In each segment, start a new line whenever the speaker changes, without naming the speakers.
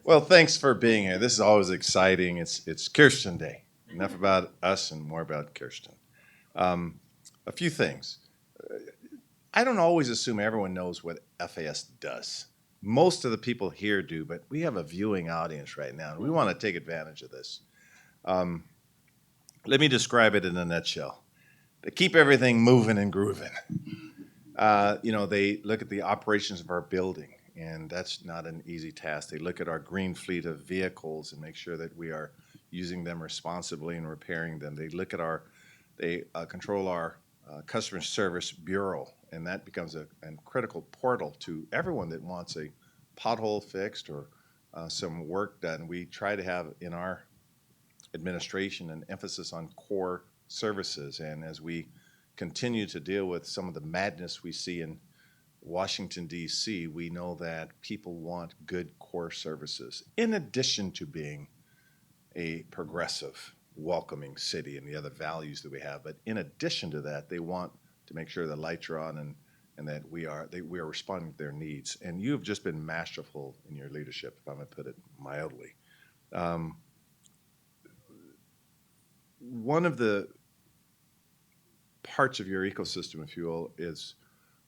Well, thanks for being here. This is always exciting. It's Kiersten Day. Enough about us and more about Kiersten. Um, a few things. I don't always assume everyone knows what FAS does. Most of the people here do, but we have a viewing audience right now, and we want to take advantage of this. Um, Let me describe it in a nutshell. They keep everything moving and grooving. They look at the operations of our building, and that's not an easy task. They look at our green fleet of vehicles and make sure that we are using them responsibly and repairing them. They control our customer service bureau, and that becomes a critical portal to everyone that wants a pothole fixed or some work done. We try to have in our administration an emphasis on core services, and as we continue to deal with some of the madness we see in Washington, D.C., we know that people want good core services, in addition to being a progressive, welcoming city and the other values that we have. But in addition to that, they want to make sure the lights are on and that we are responding to their needs. And you have just been masterful in your leadership, if I'm going to put it mildly. Um, One of the parts of your ecosystem, if you will, is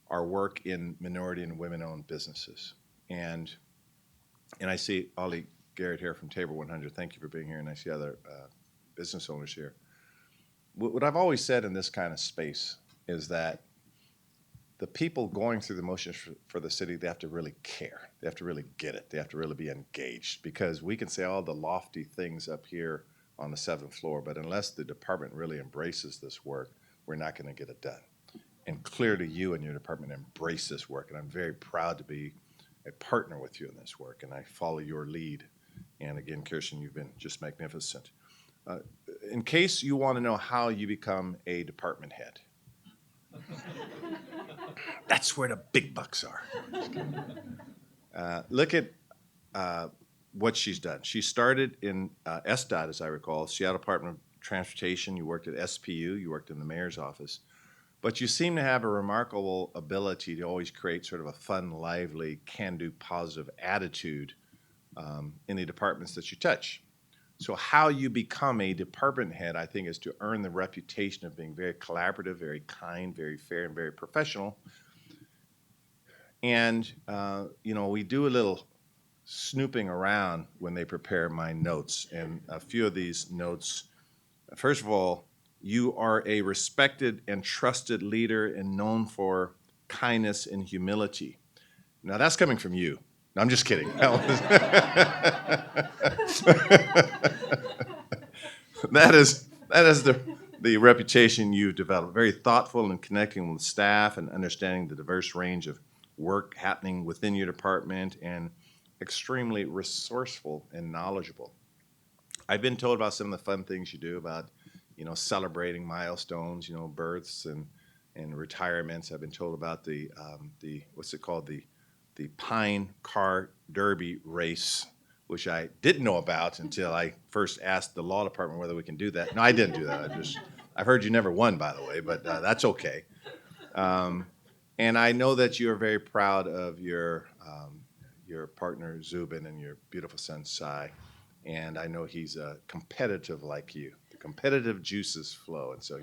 our work in minority and women-owned businesses. And I see Ollie Garrett here from Table 100. Thank you for being here, and I see other business owners here. What I've always said in this kind of space is that the people going through the motions for the city, they have to really care. They have to really get it. They have to really be engaged, because we can say all the lofty things up here on the 7th floor, but unless the department really embraces this work, we're not going to get it done. And clearly you and your department embrace this work, and I'm very proud to be a partner with you in this work, and I follow your lead. And again, Kiersten, you've been just magnificent. Uh, in case you want to know how you become a department head, that's where the big bucks are. Look at what she's done. She started in SDOT, as I recall, Seattle Department of Transportation. You worked at SPU. You worked in the mayor's office. But you seem to have a remarkable ability to always create sort of a fun, lively, can-do, positive attitude in the departments that you touch. So how you become a department head, I think, is to earn the reputation of being very collaborative, very kind, very fair, and very professional. And, we do a little snooping around when they prepare my notes. And a few of these notes, first of all, you are a respected and trusted leader and known for kindness and humility. Now, that's coming from you. No, I'm just kidding. That is the reputation you've developed. Very thoughtful in connecting with staff and understanding the diverse range of work happening within your department, and extremely resourceful and knowledgeable. I've been told about some of the fun things you do about, celebrating milestones, births and retirements. I've been told about the what's it called, the Pine Car Derby race, which I didn't know about until I first asked the law department whether we can do that. No, I didn't do that. I've heard you never won, by the way, but that's okay. And I know that you are very proud of your partner Zubin and your beautiful son Sai, and I know he's competitive like you. The competitive juices flow, and so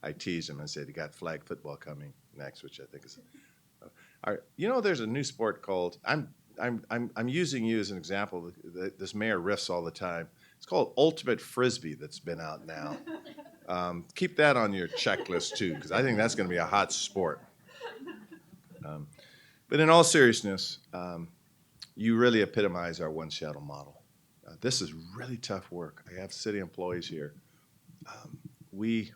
I teased him and said he got flag football coming next, which I think is. There's a new sport called I'm using you as an example. This mayor riffs all the time. It's called Ultimate Frisbee that's been out now. Keep that on your checklist too, because I think that's going to be a hot sport. But in all seriousness, you really epitomize our One Seattle model. This is really tough work. I have city employees here. We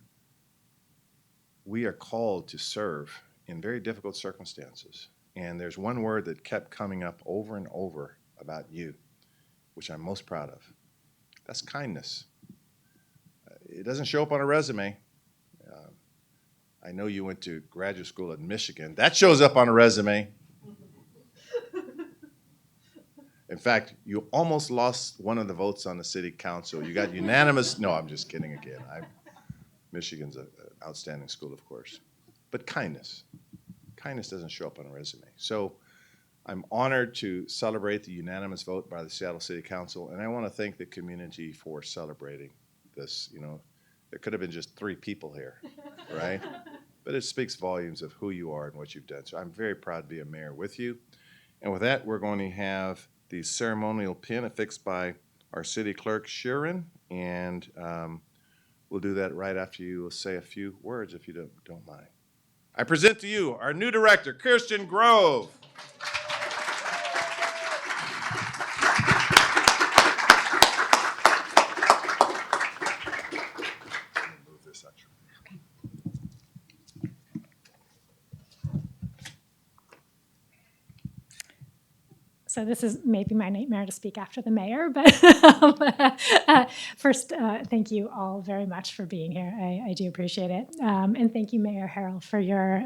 are called to serve in very difficult circumstances. And there's one word that kept coming up over and over about you, which I'm most proud of. That's kindness. It doesn't show up on a resume. I know you went to graduate school in Michigan. That shows up on a resume. In fact, you almost lost one of the votes on the city council. You got unanimous. No, I'm just kidding again. Michigan's an outstanding school, of course. But kindness. Kindness doesn't show up on a resume. So I'm honored to celebrate the unanimous vote by the Seattle City Council, and I want to thank the community for celebrating this. There could have been just 3 people here, right? But it speaks volumes of who you are and what you've done. So I'm very proud to be a mayor with you. And with that, we're going to have the ceremonial pin affixed by our city clerk, Sharon, and we'll do that right after you say a few words, if you don't mind. I present to you our new director, Kiersten Grove. Move this actually.
So this is maybe my nightmare to speak after the mayor, but first, thank you all very much for being here. I do appreciate it. And thank you, Mayor Harrell, for your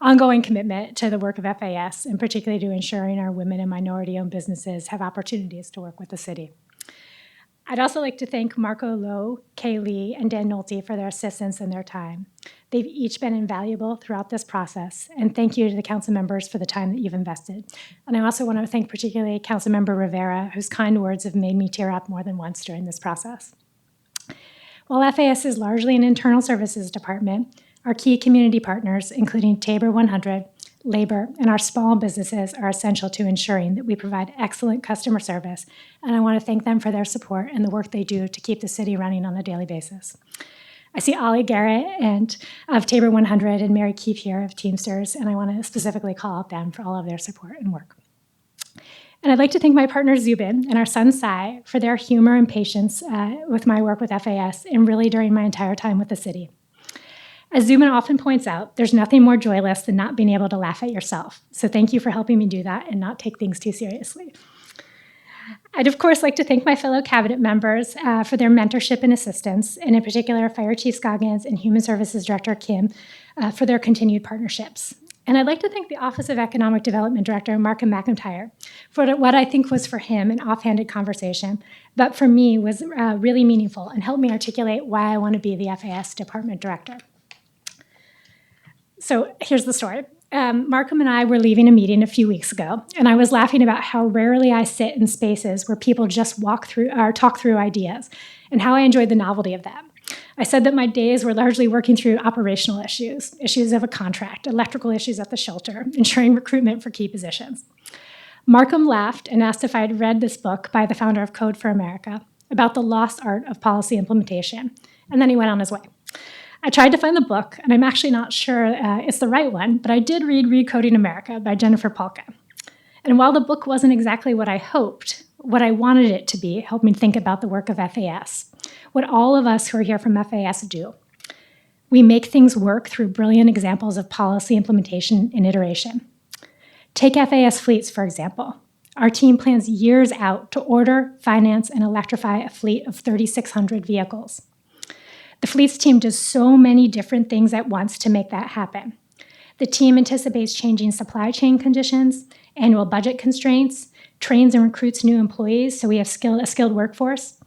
ongoing commitment to the work of FAS, and particularly to ensuring our women and minority-owned businesses have opportunities to work with the city. I'd also like to thank Marco Lowe, Kay Lee, and Dan Nolte for their assistance and their time. They've each been invaluable throughout this process, and thank you to the council members for the time that you've invested. And I also want to thank particularly Councilmember Rivera, whose kind words have made me tear up more than once during this process. While FAS is largely an internal services department, our key community partners, including Tabor 100, labor, and our small businesses are essential to ensuring that we provide excellent customer service, and I want to thank them for their support and the work they do to keep the city running on a daily basis. I see Ollie Garrett of Tabor 100 and Mary Keefe here of Teamsters, and I want to specifically call out them for all of their support and work. And I'd like to thank my partner Zubin and our son Sai for their humor and patience with my work with FAS and really during my entire time with the city. As Zubin often points out, there's nothing more joyless than not being able to laugh at yourself. So thank you for helping me do that and not take things too seriously. I'd of course like to thank my fellow cabinet members for their mentorship and assistance, and in particular Fire Chief Scoggins and Human Services Director Kim for their continued partnerships. And I'd like to thank the Office of Economic Development Director, Markham McIntyre, for what I think was for him an offhanded conversation, but for me was really meaningful and helped me articulate why I want to be the FAS Department Director. So here's the story. Markham and I were leaving a meeting a few weeks ago, and I was laughing about how rarely I sit in spaces where people just walk through or talk through ideas, and how I enjoyed the novelty of that. I said that my days were largely working through operational issues of a contract, electrical issues at the shelter, ensuring recruitment for key positions. Markham laughed and asked if I had read this book by the founder of Code for America about the lost art of policy implementation, and then he went on his way. I tried to find the book, and I'm actually not sure it's the right one, but I did read Recoding America by Jennifer Polka. And while the book wasn't exactly what I hoped, what I wanted it to be helped me think about the work of FAS, what all of us who are here from FAS do. We make things work through brilliant examples of policy implementation and iteration. Take FAS fleets, for example. Our team plans years out to order, finance, and electrify a fleet of 3,600 vehicles. The fleets team does so many different things at once to make that happen. The team anticipates changing supply chain conditions, annual budget constraints, trains and recruits new employees so we have a skilled workforce,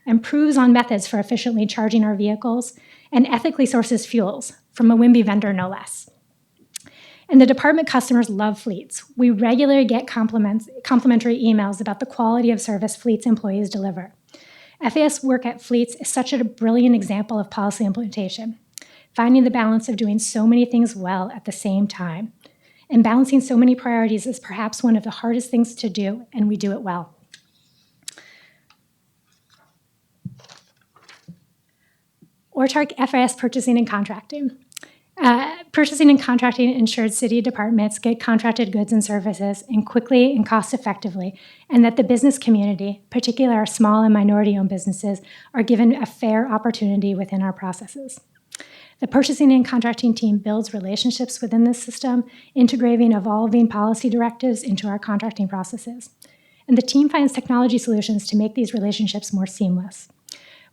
improves on methods for efficiently charging our vehicles, and ethically sources fuels from a WIMBY vendor no less. And the department customers love fleets. We regularly get complimentary emails about the quality of service fleets employees deliver. FAS work at fleets is such a brilliant example of policy implementation, finding the balance of doing so many things well at the same time. And balancing so many priorities is perhaps one of the hardest things to do, and we do it well. Ortark FAS Purchasing and Contracting. Purchasing and contracting ensures city departments get contracted goods and services in quickly and cost effectively, and that the business community, particularly our small and minority-owned businesses, are given a fair opportunity within our processes. The purchasing and contracting team builds relationships within this system, integrating evolving policy directives into our contracting processes. And the team finds technology solutions to make these relationships more seamless,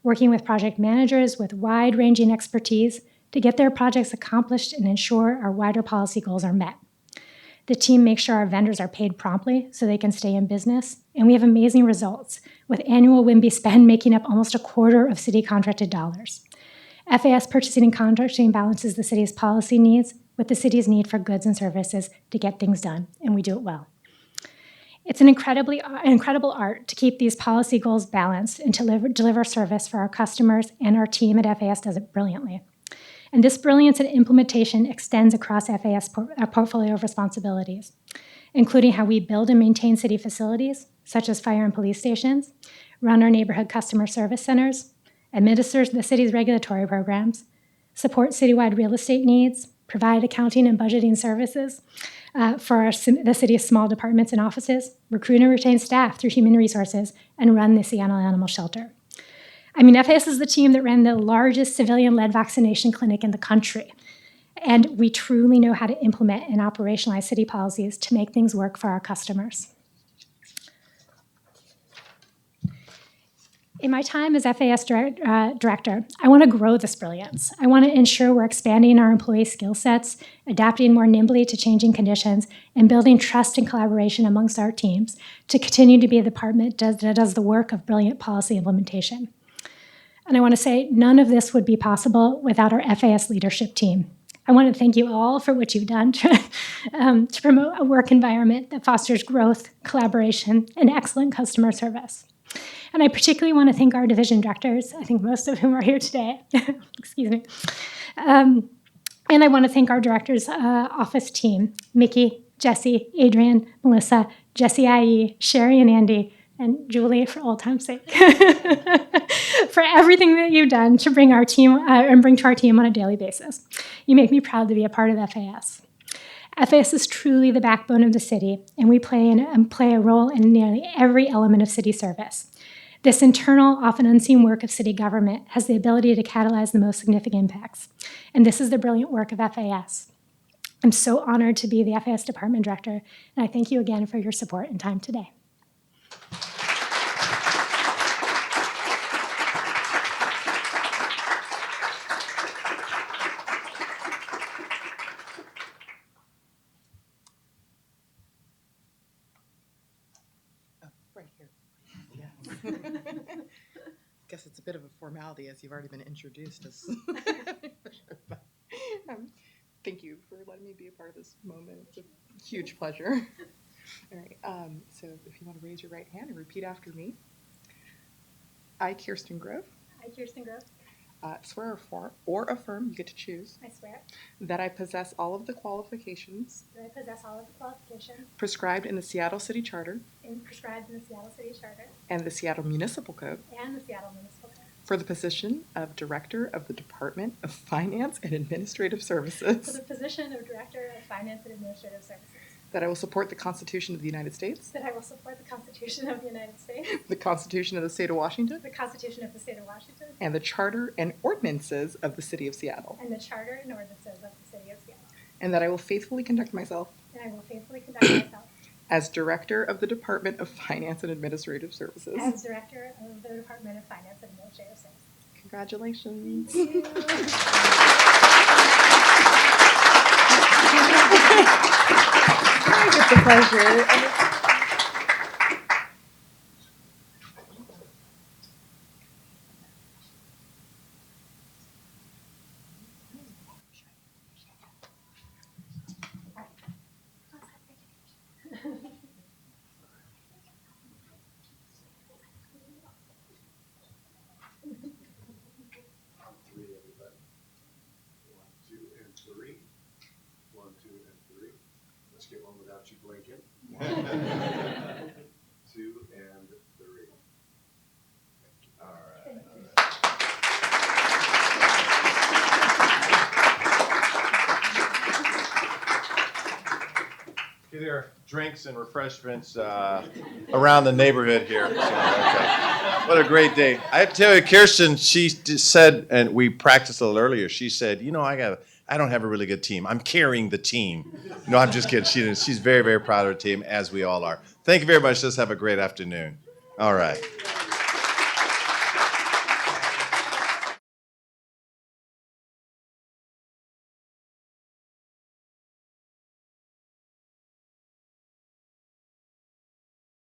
working with project managers with wide-ranging expertise to get their projects accomplished and ensure our wider policy goals are met. The team makes sure our vendors are paid promptly so they can stay in business, and we have amazing results, with annual WIMBY spend making up almost a quarter of city contracted dollars. FAS Purchasing and Contracting balances the city's policy needs with the city's need for goods and services to get things done, and we do it well. It's an incredible art to keep these policy goals balanced and to deliver service for our customers, and our team at FAS does it brilliantly. And this brilliance in implementation extends across FAS portfolio of responsibilities, including how we build and maintain city facilities, such as fire and police stations, run our neighborhood customer service centers, administer the city's regulatory programs, support citywide real estate needs, provide accounting and budgeting services for the city's small departments and offices, recruit and retain staff through human resources, and run the Seattle Animal Shelter. I mean, FAS is the team that ran the largest civilian-led vaccination clinic in the country. And we truly know how to implement and operationalize city policies to make things work for our customers. In my time as FAS director, I want to grow this brilliance. I want to ensure we're expanding our employee skill sets, adapting more nimbly to changing conditions, and building trust and collaboration amongst our teams to continue to be a department that does the work of brilliant policy implementation. And I want to say none of this would be possible without our FAS leadership team. I want to thank you all for what you've done to promote a work environment that fosters growth, collaboration, and excellent customer service. And I particularly want to thank our division directors, I think most of whom are here today. Excuse me. And I want to thank our director's office team, Mickey, Jesse, Adrian, Melissa, Jesse IE, Sherry and Andy, and Julie, for old time's sake, for everything that you've done to bring our team and bring to our team on a daily basis. You make me proud to be a part of FAS. FAS is truly the backbone of the city, and we play a role in nearly every element of city service. This internal, often unseen work of city government has the ability to catalyze the most significant impacts, and this is the brilliant work of FAS. I'm so honored to be the FAS Department Director, and I thank you again for your support and time today.
Right here. Yeah. Guess it's a bit of a formality as you've already been introduced as. Thank you for letting me be a part of this moment. It's a huge pleasure. All right. So if you want to raise your right hand and repeat after me. I, Kiersten Grove.
I, Kiersten Grove.
Swear or affirm, you get to choose,
I swear
that I possess all of the qualifications
that I possess all of the qualifications
prescribed in the Seattle City Charter
prescribed in the Seattle City Charter
and the Seattle Municipal Code
and the Seattle Municipal Code
for the position of Director of the Department of Finance and Administrative
for
Services,
the position of Director of Finance and Administrative Services,
that I will support the Constitution of the United States,
that I will support the Constitution of the United States,
the Constitution of the State of Washington,
the Constitution of the State of Washington,
and the Charter and ordinances of the City of Seattle,
and the Charter and ordinances of the City of Seattle,
and that I will faithfully conduct myself
and I will faithfully conduct myself
as Director of the Department of Finance and Administrative Services.
as Director of the Department of Finance and Administrative Services.
Congratulations. It's a pleasure.
Three, everybody. 1, 2, and 3. 1, 2, and 3. Let's get one without you blinking. 2 and 3. All right. Okay, there are drinks and refreshments around the neighborhood here. So, okay. What a great day. I tell you, Kiersten, she said, and we practiced a little earlier, she said, you know, I don't have a really good team. I'm carrying the team. No, I'm just kidding. She's very, very proud of her team, as we all are. Thank you very much. Let's have a great afternoon. All right.